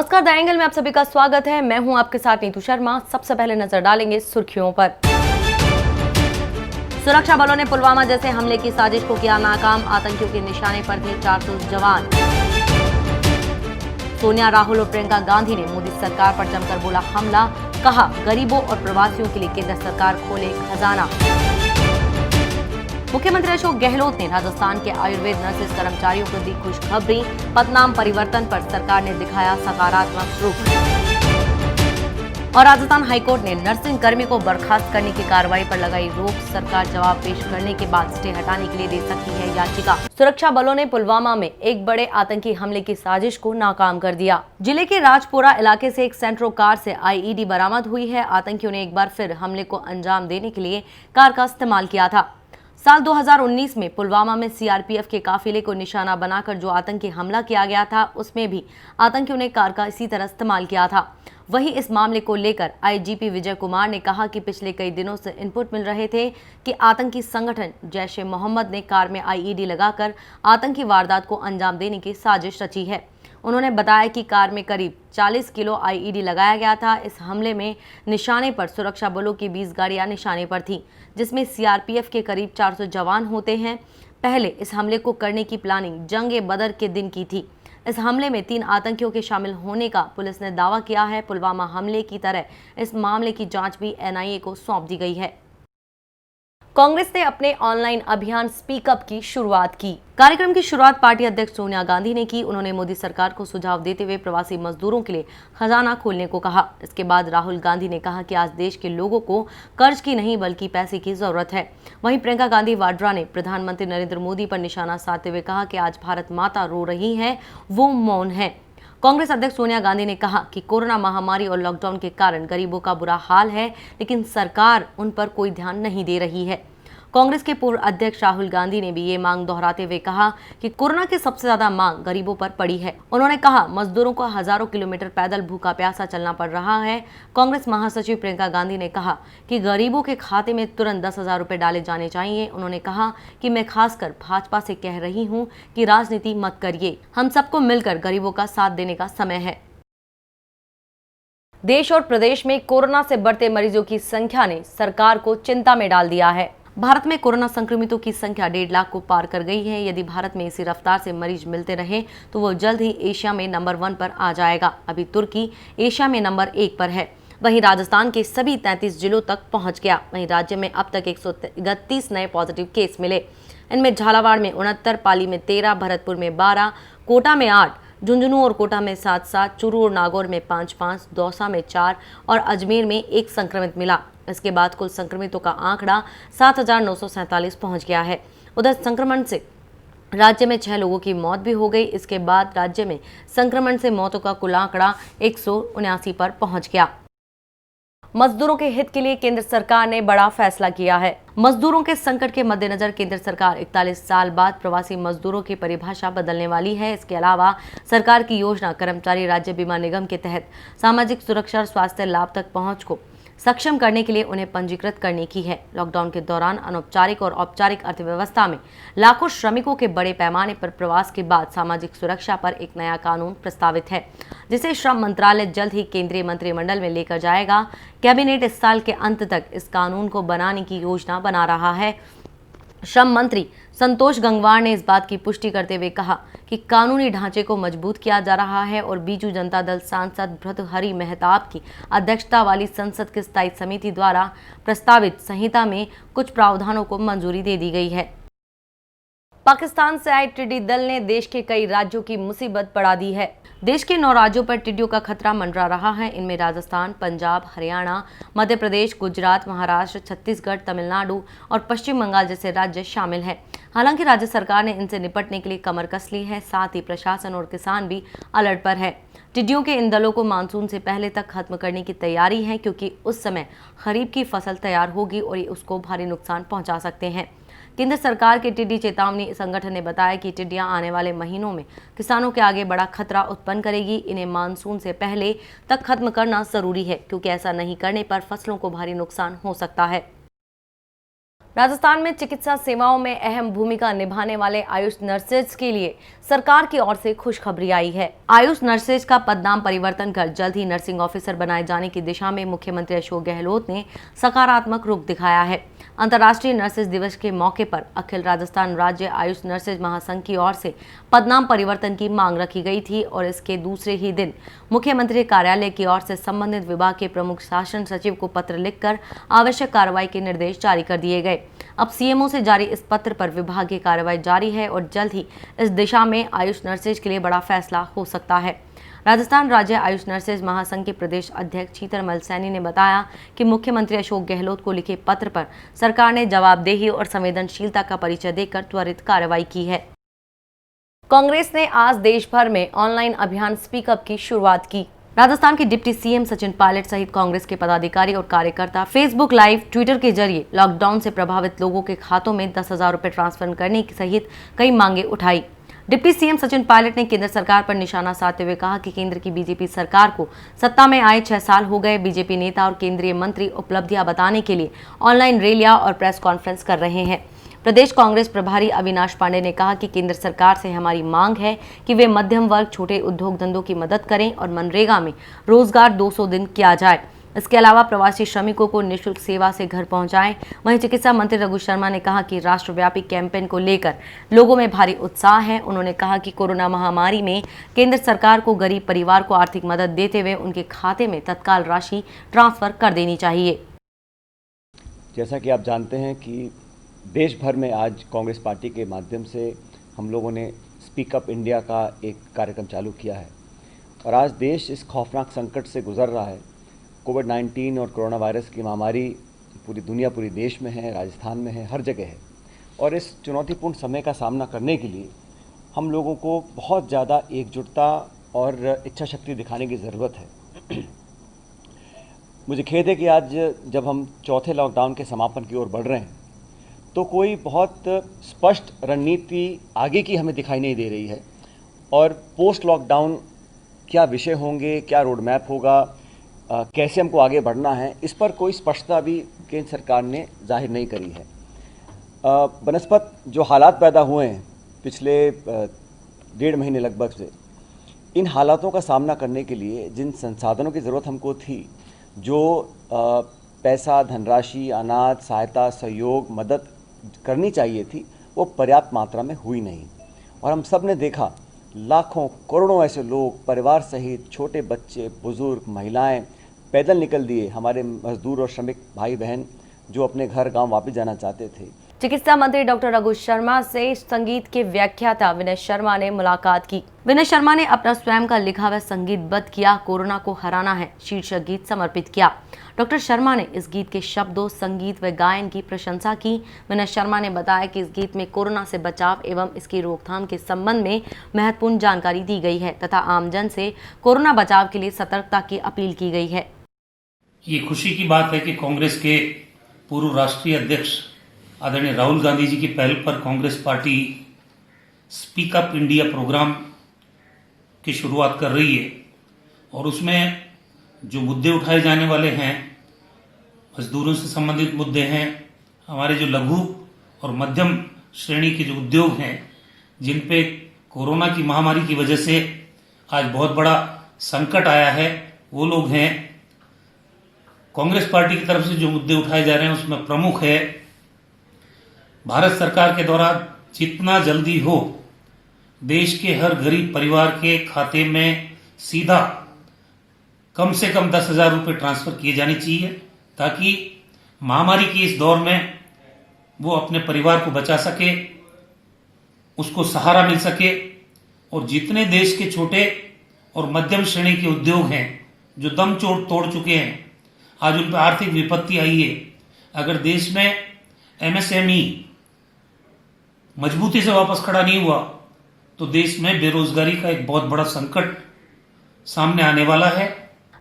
नमस्कार, the angle में आप सभी का स्वागत है। मैं हूं आपके साथ नीतू शर्मा। सबसे पहले नजर डालेंगे सुर्खियों पर। सुरक्षा बलों ने पुलवामा जैसे हमले की साजिश को किया नाकाम, आतंकियों के निशाने पर थे 400 जवान। सोनिया, राहुल और प्रियंका गांधी ने मोदी सरकार पर जमकर बोला हमला, कहा गरीबों और प्रवासियों के लिए केंद्र सरकार खोले खजाना। मुख्यमंत्री अशोक गहलोत ने राजस्थान के आयुर्वेद नर्सेज कर्मचारियों को दी खुशखबरी, पदनाम परिवर्तन पर सरकार ने दिखाया सकारात्मक रुख। और राजस्थान हाईकोर्ट ने नर्सिंग कर्मी को बर्खास्त करने की कार्रवाई पर लगाई रोक, सरकार जवाब पेश करने के बाद स्टे हटाने के लिए दे सकती है याचिका। सुरक्षा बलों ने पुलवामा में एक बड़े आतंकी हमले की साजिश को नाकाम कर दिया। जिले के राजपुरा इलाके से एक सेंट्रो कार से आईईडी बरामद हुई है। आतंकियों ने एक बार फिर हमले को अंजाम देने के लिए कार का इस्तेमाल किया था। साल 2019 में पुलवामा में सीआरपीएफ के काफिले को निशाना बनाकर जो आतंकी हमला किया गया था, उसमें भी आतंकियों ने कार का इसी तरह इस्तेमाल किया था। वहीं इस मामले को लेकर आईजीपी विजय कुमार ने कहा कि पिछले कई दिनों से इनपुट मिल रहे थे कि आतंकी संगठन जैश ए मोहम्मद ने कार में आईईडी लगाकर आतंकी वारदात को अंजाम देने की साजिश रची है। उन्होंने बताया कि कार में करीब 40 किलो आईईडी लगाया गया था। इस हमले में निशाने पर सुरक्षा बलों की 20 गाड़ियां निशाने पर थीं, जिसमें सीआरपीएफ के करीब 400 जवान होते हैं। पहले इस हमले को करने की प्लानिंग जंगे बदर के दिन की थी। इस हमले में 3 आतंकियों के शामिल होने का पुलिस ने दावा किया है। पुलवामा हमले की तरह इस मामले की जांच भी एनआईए को सौंप दी गई है। कांग्रेस ने अपने ऑनलाइन अभियान स्पीक अप की शुरुआत की। कार्यक्रम की शुरुआत पार्टी अध्यक्ष सोनिया गांधी ने की। उन्होंने मोदी सरकार को सुझाव देते हुए प्रवासी मजदूरों के लिए खजाना खोलने को कहा। इसके बाद राहुल गांधी ने कहा कि आज देश के लोगों को कर्ज की नहीं बल्कि पैसे की जरूरत है। वहीं प्रियंका गांधी वाड्रा ने प्रधानमंत्री नरेंद्र मोदी पर निशाना साधते हुए कहा कि आज भारत माता रो रही है, वो मौन है। कांग्रेस अध्यक्ष सोनिया गांधी ने कहा कि कोरोना महामारी और लॉकडाउन के कारण गरीबों का बुरा हाल है, लेकिन सरकार उन पर कोई ध्यान नहीं दे रही है। कांग्रेस के पूर्व अध्यक्ष राहुल गांधी ने भी ये मांग दोहराते हुए कहा कि कोरोना की सबसे ज्यादा मांग गरीबों पर पड़ी है। उन्होंने कहा मजदूरों को हजारों किलोमीटर पैदल भूखा प्यासा चलना पड़ रहा है। कांग्रेस महासचिव प्रियंका गांधी ने कहा कि गरीबों के खाते में तुरंत 10,000 रुपए डाले जाने चाहिए। उन्होंने कहा कि मैं खासकर भाजपा से कह रही हूँ कि राजनीति मत करिए, हम सबको मिलकर गरीबों का साथ देने का समय है। देश और प्रदेश में कोरोना से बढ़ते मरीजों की संख्या ने सरकार को चिंता में डाल दिया है। भारत में कोरोना संक्रमितों की संख्या 1.5 लाख को पार कर गई है। यदि भारत में इसी रफ्तार से मरीज मिलते रहे तो वो जल्द ही एशिया में नंबर 1 पर आ जाएगा। अभी तुर्की एशिया में नंबर 1 पर है। वहीं राजस्थान के सभी 33 जिलों तक पहुंच गया। वहीं राज्य में अब तक 131 नए पॉजिटिव केस मिले। इनमें झालावाड़ में 69, पाली में 13, भरतपुर में 12, कोटा में 8, झुंझुनू और कोटा में 7-7, चूरू और नागौर में 5-5, दौसा में 4 और अजमेर में 1 संक्रमित मिला। इसके बाद कुल संक्रमितों का आंकड़ा 7,947 पहुंच गया है। उधर संक्रमण से राज्य में 6 लोगों की मौत भी हो गई। इसके बाद राज्य में संक्रमण से मौतों का कुल आंकड़ा 179 पर पहुंच गया। मजदूरों के हित के लिए केंद्र सरकार ने बड़ा फैसला किया है। मजदूरों के संकट के मद्देनजर केंद्र सरकार 41 साल बाद प्रवासी मजदूरों की परिभाषा बदलने वाली है। इसके अलावा सरकार की योजना कर्मचारी राज्य बीमा निगम के तहत सामाजिक सुरक्षा और स्वास्थ्य लाभ तक पहुंच को सक्षम करने के लिए उन्हें पंजीकृत करने की है। लॉकडाउन के दौरान अनौपचारिक और औपचारिक अर्थव्यवस्था में लाखों श्रमिकों के बड़े पैमाने पर प्रवास के बाद सामाजिक सुरक्षा पर एक नया कानून प्रस्तावित है, जिसे श्रम मंत्रालय जल्द ही केंद्रीय मंत्रिमंडल में लेकर जाएगा। कैबिनेट इस साल के अंत तक इस कानून को बनाने की योजना बना रहा है। श्रम मंत्री संतोष गंगवार ने इस बात की पुष्टि करते हुए कहा कि कानूनी ढांचे को मजबूत किया जा रहा है और बीजू जनता दल सांसद भर्तृहरि मेहताब की अध्यक्षता वाली संसद की स्थायी समिति द्वारा प्रस्तावित संहिता में कुछ प्रावधानों को मंजूरी दे दी गई है। पाकिस्तान से आए टिड्डी दल ने देश के कई राज्यों की मुसीबत बढ़ा दी है। देश के 9 राज्यों पर टिड्डियों का खतरा मंडरा रहा है। इनमें राजस्थान, पंजाब, हरियाणा, मध्य प्रदेश, गुजरात, महाराष्ट्र, छत्तीसगढ़, तमिलनाडु और पश्चिम बंगाल जैसे राज्य शामिल हैं। हालांकि राज्य सरकार ने इनसे निपटने के लिए कमर कस ली है। साथ ही प्रशासन और किसान भी अलर्ट पर है। टिड्डियों के इन दलों को मानसून से पहले तक खत्म करने की तैयारी है, क्योंकि उस समय खरीफ की फसल तैयार होगी और ये उसको भारी नुकसान पहुंचा सकते हैं। केंद्र सरकार के टिड्डी चेतावनी संगठन ने बताया कि टिड्डियां आने वाले महीनों में किसानों के आगे बड़ा खतरा उत्पन्न करेगी। इन्हें मानसून से पहले तक खत्म करना जरूरी है, क्योंकि ऐसा नहीं करने पर फसलों को भारी नुकसान हो सकता है। राजस्थान में चिकित्सा सेवाओं में अहम भूमिका निभाने वाले आयुष नर्सेज के लिए सरकार की ओर से खुशखबरी आई है। आयुष नर्सेज का पदनाम परिवर्तन कर जल्द ही नर्सिंग ऑफिसर बनाए जाने की दिशा में मुख्यमंत्री अशोक गहलोत ने सकारात्मक रुख दिखाया है। अंतर्राष्ट्रीय नर्सेज दिवस के मौके पर अखिल राजस्थान राज्य आयुष नर्सेज महासंघ की ओर से पदनाम परिवर्तन की मांग रखी गई थी और इसके दूसरे ही दिन मुख्यमंत्री कार्यालय की ओर से संबंधित विभाग के प्रमुख शासन सचिव को पत्र लिखकर आवश्यक कार्रवाई के निर्देश जारी कर दिए गए। अब सीएमओ से जारी इस पत्र पर विभागीय कार्रवाई जारी है और जल्द ही इस दिशा में आयुष नर्सेज के लिए बड़ा फैसला हो सकता है। राजस्थान राज्य आयुष नर्सेज महासंघ के प्रदेश अध्यक्ष चीतरमल सैनी ने बताया कि मुख्यमंत्री अशोक गहलोत को लिखे पत्र पर सरकार ने जवाबदेही और संवेदनशीलता का परिचय देकर त्वरित कार्रवाई की है। कांग्रेस ने आज देश भर में ऑनलाइन अभियान स्पीक अप की शुरुआत की। राजस्थान के डिप्टी सीएम सचिन पायलट सहित कांग्रेस के पदाधिकारी और कार्यकर्ता फेसबुक लाइव, ट्विटर के जरिए लॉकडाउन से प्रभावित लोगों के खातों में 10,000 रुपए ट्रांसफर करने सहित कई मांगे उठाई। डिप्टी सीएम सचिन पायलट ने केंद्र सरकार पर निशाना साधते हुए कहा कि केंद्र की बीजेपी सरकार को सत्ता में आए 6 साल हो गए। बीजेपी नेता और केंद्रीय मंत्री उपलब्धियां बताने के लिए ऑनलाइन रैलियां और प्रेस कॉन्फ्रेंस कर रहे हैं। प्रदेश कांग्रेस प्रभारी अविनाश पांडे ने कहा कि केंद्र सरकार से हमारी मांग है कि वे मध्यम वर्ग, छोटे उद्योग धंधों की मदद करें और मनरेगा में रोजगार 200 दिन किया जाए। इसके अलावा प्रवासी श्रमिकों को निःशुल्क सेवा से घर पहुंचाएं। वहीं चिकित्सा मंत्री रघु शर्मा ने कहा कि राष्ट्रव्यापी कैंपेन को लेकर लोगों में भारी उत्साह है। उन्होंने कहा कि कोरोना महामारी में केंद्र सरकार को गरीब परिवार को आर्थिक मदद देते हुए उनके खाते में तत्काल राशि ट्रांसफर कर देनी चाहिए। जैसा कि आप जानते हैं कि देश भर में आज कांग्रेस पार्टी के माध्यम से हम लोगों ने स्पीक अप इंडिया का एक कार्यक्रम चालू किया है और आज देश इस खौफनाक संकट से गुजर रहा है। कोविड-19 और कोरोना वायरस की महामारी पूरी दुनिया, पूरी देश में है, राजस्थान में है, हर जगह है और इस चुनौतीपूर्ण समय का सामना करने के लिए हम लोगों को बहुत ज़्यादा एकजुटता और इच्छा शक्ति दिखाने की ज़रूरत है। मुझे खेद है कि आज जब हम चौथे लॉकडाउन के समापन की ओर बढ़ रहे हैं तो कोई बहुत स्पष्ट रणनीति आगे की हमें दिखाई नहीं दे रही है और पोस्ट लॉकडाउन क्या विषय होंगे, क्या रोड मैप होगा, कैसे हमको आगे बढ़ना है, इस पर कोई स्पष्टता भी केंद्र सरकार ने जाहिर नहीं करी है। बनस्पत जो हालात पैदा हुए हैं पिछले 1.5 महीने लगभग से, इन हालातों का सामना करने के लिए जिन संसाधनों की ज़रूरत हमको थी, जो पैसा, धनराशि, अनाज, सहायता, सहयोग, मदद करनी चाहिए थी, वो पर्याप्त मात्रा में हुई नहीं और हम सब ने देखा लाखों करोड़ों ऐसे लोग परिवार सहित, छोटे बच्चे, बुजुर्ग, महिलाएं पैदल निकल दिए। हमारे मजदूर और श्रमिक भाई बहन जो अपने घर गांव वापस जाना चाहते थे। चिकित्सा मंत्री डॉक्टर रघु शर्मा से संगीत के व्याख्याता विनय शर्मा ने मुलाकात की। विनय शर्मा ने अपना स्वयं का लिखा हुआ संगीतबद्ध किया कोरोना को हराना है शीर्षक गीत समर्पित किया। डॉक्टर शर्मा ने इस गीत के शब्दों, संगीत व गायन की प्रशंसा की। विनय शर्मा ने बताया कि इस गीत में कोरोना से बचाव एवं इसकी रोकथाम के संबंध में महत्वपूर्ण जानकारी दी गई है तथा आमजन से कोरोना बचाव के लिए सतर्कता की अपील की गई है। ये खुशी की बात है कि कांग्रेस के पूर्व राष्ट्रीय अध्यक्ष आदरणीय राहुल गांधी जी की पहल पर Congress party speak up India programme की शुरुआत कर रही है और उसमें जो मुद्दे उठाए जाने वाले हैं, मजदूरों से संबंधित मुद्दे हैं, हमारे जो लघु और मध्यम श्रेणी के जो उद्योग हैं जिन पे कोरोना की महामारी की वजह से आज बहुत बड़ा संकट आया है, वो लोग हैं। कांग्रेस पार्टी की तरफ से जो मुद्दे उठाए जा रहे हैं उसमें प्रमुख है भारत सरकार के द्वारा जितना जल्दी हो देश के हर गरीब परिवार के खाते में सीधा कम से कम 10,000 रुपये ट्रांसफर किए जाने चाहिए ताकि महामारी के इस दौर में वो अपने परिवार को बचा सके, उसको सहारा मिल सके और जितने देश के छोटे और मध्यम श्रेणी के उद्योग हैं जो दम तोड़ चुके हैं, आज उन पर आर्थिक विपत्ति आई है। अगर देश में एमएसएमई मजबूती से वापस खड़ा नहीं हुआ तो देश में बेरोजगारी का एक बहुत बड़ा संकट सामने आने वाला है।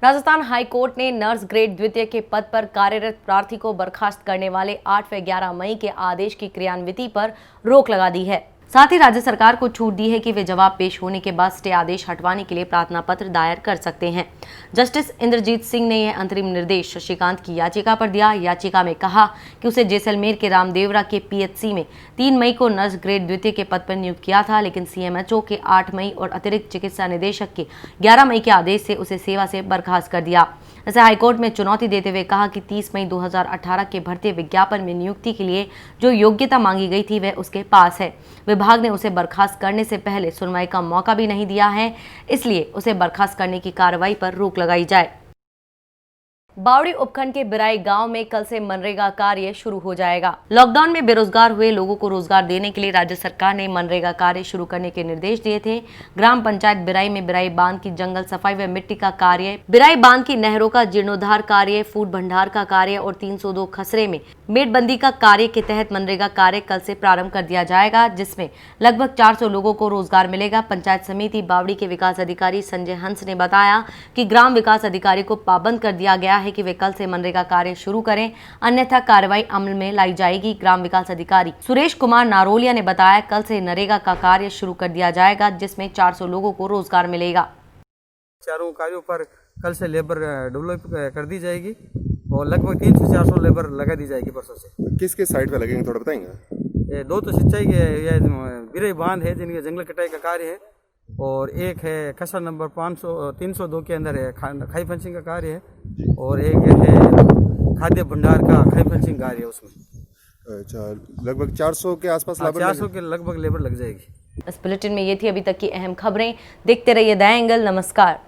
राजस्थान हाई कोर्ट ने नर्स ग्रेड द्वितीय के पद पर कार्यरत प्रार्थी को बर्खास्त करने वाले 8 व 11 मई के आदेश की क्रियान्विति पर रोक लगा दी है। साथ ही राज्य सरकार को छूट दी है कि वे जवाब पेश होने के बाद स्टे आदेश हटवाने के लिए प्रार्थना पत्र दायर कर सकते हैं। जस्टिस इंद्रजीत सिंह ने यह अंतरिम निर्देश शशिकांत की याचिका पर दिया। याचिका में कहा कि उसे जैसलमेर के रामदेवरा के पीएचसी में 3 मई को नर्स ग्रेड द्वितीय के पद पर नियुक्त किया था, लेकिन सीएमएचओ के 8 मई और अतिरिक्त चिकित्सा निदेशक के 11 मई के आदेश से उसे सेवा से बर्खास्त कर दिया। इसे हाईकोर्ट में चुनौती देते हुए कहा कि 30 मई 2018 के भर्ती विज्ञापन में नियुक्ति के लिए जो योग्यता मांगी गई थी वह उसके पास है। विभाग ने उसे बर्खास्त करने से पहले सुनवाई का मौका भी नहीं दिया है, इसलिए उसे बर्खास्त करने की कार्रवाई पर रोक लगाई जाए। बावड़ी उपखंड के बिराई गांव में कल से मनरेगा कार्य शुरू हो जाएगा। लॉकडाउन में बेरोजगार हुए लोगों को रोजगार देने के लिए राज्य सरकार ने मनरेगा कार्य शुरू करने के निर्देश दिए थे। ग्राम पंचायत बिराई में बिराई बांध की जंगल सफाई व मिट्टी का कार्य, बिराई बांध की नहरों का जीर्णोद्धार कार्य, फूड भंडार का कार्य और 302 खसरे में मेटबंदी का कार्य के तहत मनरेगा कार्य कल से प्रारंभ कर दिया जाएगा, जिसमें लगभग 400 लोगों को रोजगार मिलेगा। पंचायत समिति बावड़ी के विकास अधिकारी संजय हंस ने बताया कि ग्राम विकास अधिकारी को पाबंद कर दिया गया है कि वे कल से मनरेगा कार्य शुरू करें, अन्यथा कार्रवाई अमल में लाई जाएगी। ग्राम विकास अधिकारी सुरेश कुमार नारोलिया ने बताया कल से नरेगा का कार्य शुरू कर दिया जाएगा, जिसमें 400 लोगों को रोजगार मिलेगा। चारों कार्यों पर कल से लेबर डेवलप कर दी जाएगी और लगभग 300 से 400 लेबर लगा दी जाएगी परसों से। किस किस साइड पे लगेंगे थोड़ा बताएंगे? ये 2 तो सिंचाई के बिराई बांध है जिनके जंगल कटाई का कार्य है, और एक है खसरा नंबर 302 के अंदर है खाई फंसिंग का कार्य है, और एक है खाद्य भंडार का खाई फंसिंग कार्य है। उसमें अच्छा, लगभग 400 के आसपास 400 के लगभग लेबर लग जाएगी। इस बुलेटिन में ये थी अभी तक की अहम खबरें। देखते रहिए द एंगल। नमस्कार।